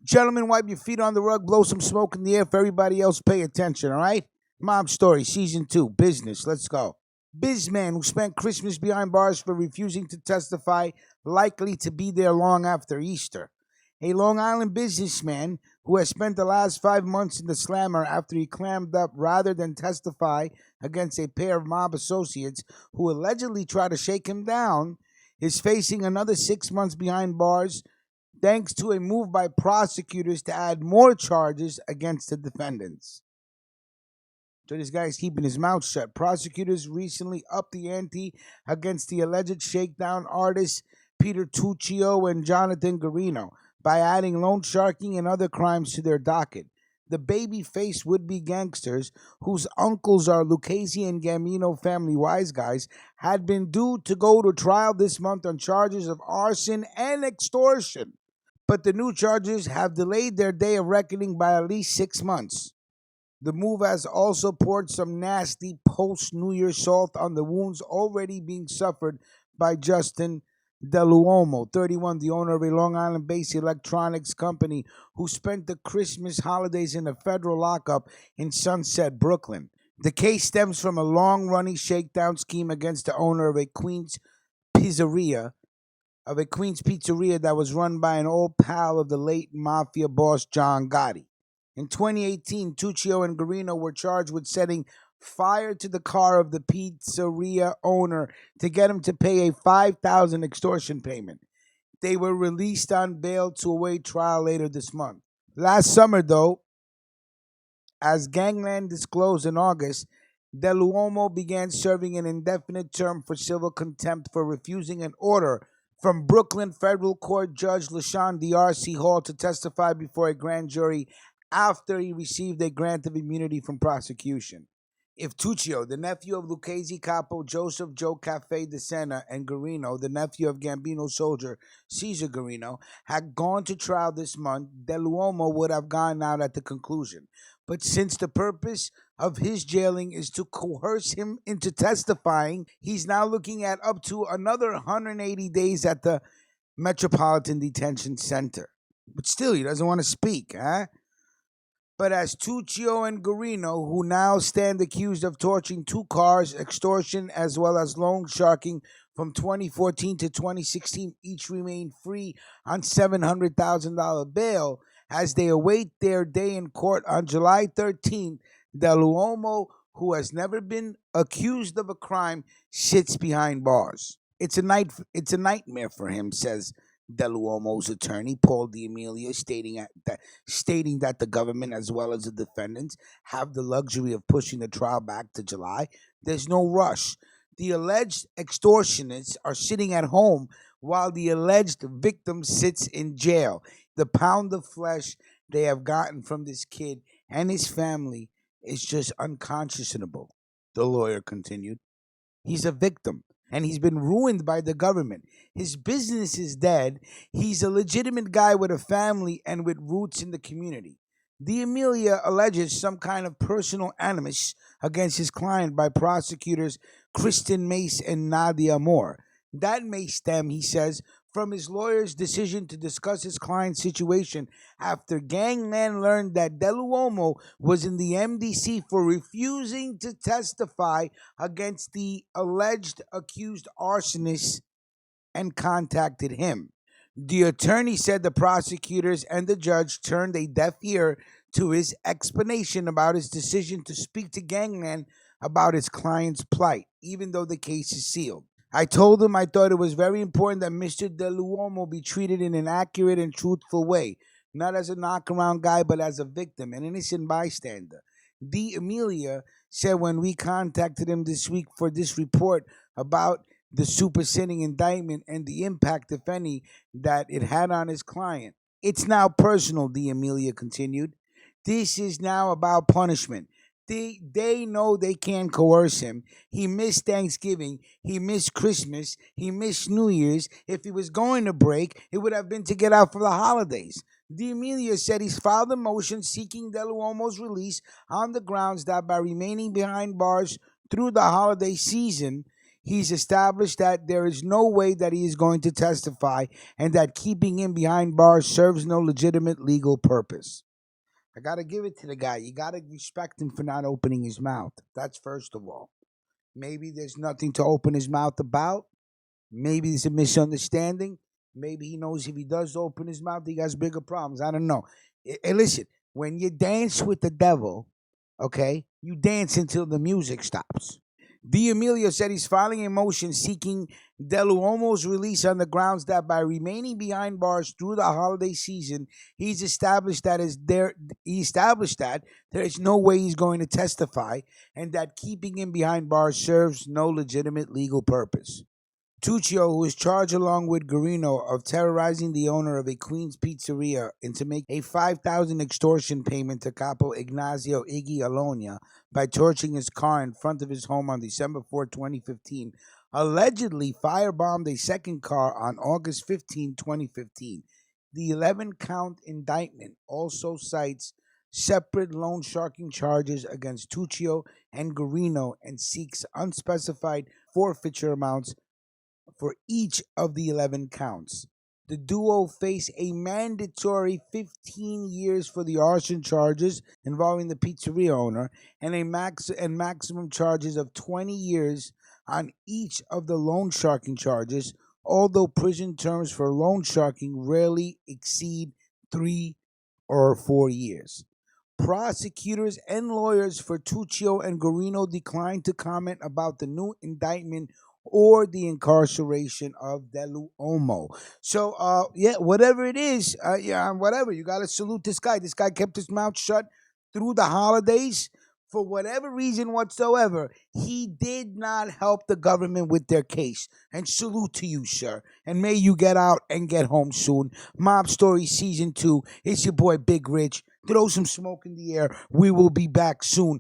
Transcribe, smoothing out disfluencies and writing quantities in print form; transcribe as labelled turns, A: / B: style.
A: Gentlemen, wipe your feet on the rug, blow some smoke in the air. For everybody else, pay attention, all right? Mob Story, Season 2, Business. Let's go. Bizman, who spent Christmas behind bars for refusing to testify, likely to be there long after Easter. A Long Island businessman who has spent the last 5 months in the slammer after he clammed up rather than testify against a pair of mob associates who allegedly tried to shake him down, is facing another 6 months behind bars thanks to a move by prosecutors to add more charges against the defendants. So this guy's keeping his mouth shut. Prosecutors recently upped the ante against the alleged shakedown artists Peter Tuccio and Jonathan Garino by adding loan sharking and other crimes to their docket. The baby-faced would-be gangsters, whose uncles are Lucchese and Gambino family wise guys, had been due to go to trial this month on charges of arson and extortion. But the new charges have delayed their day of reckoning by at least 6 months. The move has also poured some nasty post-New Year salt on the wounds already being suffered by Justin Dell'Uomo, 31, the owner of a Long Island-based electronics company who spent the Christmas holidays in a federal lockup in Sunset, Brooklyn. The case stems from a long-running shakedown scheme against the owner of a Queens pizzeria that was run by an old pal of the late mafia boss John Gotti. In 2018, Tuccio and Garino were charged with setting fire to the car of the pizzeria owner to get him to pay a $5,000 extortion payment. They were released on bail to await trial later this month. Last summer, though, as Gangland disclosed in August, Dell'Uomo began serving an indefinite term for civil contempt for refusing an order from Brooklyn Federal Court Judge LaShawn D.R.C. Hall to testify before a grand jury after he received a grant of immunity from prosecution. If Tuccio, the nephew of Lucchese capo Joseph Joe Cafe de Sena, and Garino, the nephew of Gambino soldier Cesar Garino, had gone to trial this month, Dell'Uomo would have gone out at the conclusion. But since the purpose of his jailing is to coerce him into testifying, he's now looking at up to another 180 days at the Metropolitan Detention Center. But still, he doesn't want to speak, huh? But as Tuccio and Garino, who now stand accused of torching 2 cars, extortion, as well as loan sharking from 2014 to 2016, each remain free on $700,000 bail as they await their day in court on July 13th. Dell'Uomo, who has never been accused of a crime, sits behind bars. It's a nightmare for him, says Dell'Uomo's attorney, Paul D'Amelia, stating that the government, as well as the defendants, have the luxury of pushing the trial back to July. There's no rush. The alleged extortionists are sitting at home while the alleged victim sits in jail. The pound of flesh they have gotten from this kid and his family is just unconscionable, the lawyer continued. He's a victim, and he's been ruined by the government. His business is dead. He's a legitimate guy with a family and with roots in the community. D'Amelia alleges some kind of personal animus against his client by prosecutors Kristen Mace and Nadia Moore. That may stem, he says, from his lawyer's decision to discuss his client's situation after Gangland learned that Dell'Uomo was in the MDC for refusing to testify against the alleged accused arsonist and contacted him. The attorney said the prosecutors and the judge turned a deaf ear to his explanation about his decision to speak to Gangland about his client's plight, even though the case is sealed. I told him I thought it was very important that Mr. Dell'Uomo be treated in an accurate and truthful way, not as a knockaround guy, but as a victim, an innocent bystander. D'Amelia said when we contacted him this week for this report about the superseding indictment and the impact, if any, that it had on his client. It's now personal, D'Amelia continued. This is now about punishment. They know they can't coerce him. He missed Thanksgiving. He missed Christmas. He missed New Year's. If he was going to break, it would have been to get out for the holidays. D'Amelia said he's filed a motion seeking Dell'Uomo's release on the grounds that by remaining behind bars through the holiday season, He's established that there is no way that he is going to testify and that keeping him behind bars serves no legitimate legal purpose. I got to give it to the guy. You got to respect him for not opening his mouth. That's first of all. Maybe there's nothing to open his mouth about. Maybe it's a misunderstanding. Maybe he knows if he does open his mouth, he has bigger problems. I don't know. Hey, listen, when you dance with the devil, okay, you dance until the music stops. D'Amelio said he's filing a motion seeking Dell'Uomo's release on the grounds that by remaining behind bars through the holiday season, he established that there is no way he's going to testify and that keeping him behind bars serves no legitimate legal purpose. Tuccio, who is charged along with Guarino of terrorizing the owner of a Queens pizzeria into making a $5,000 extortion payment to Capo Ignazio Iggy Alonia by torching his car in front of his home on December 4, 2015, allegedly firebombed a second car on August 15, 2015. The 11-count indictment also cites separate loan sharking charges against Tuccio and Guarino and seeks unspecified forfeiture amounts for each of the 11 counts. The duo face a mandatory 15 years for the arson charges involving the pizzeria owner and maximum charges of 20 years on each of the loan sharking charges, although prison terms for loan sharking rarely exceed 3 or 4 years. Prosecutors and lawyers for Tuccio and Guarino declined to comment about the new indictment or the incarceration of Dell'Uomo. So, whatever it is, whatever. You got to salute this guy. This guy kept his mouth shut through the holidays. For whatever reason whatsoever, he did not help the government with their case. And salute to you, sir. And may you get out and get home soon. Mob Story Season 2. It's your boy Big Rich. Throw some smoke in the air. We will be back soon.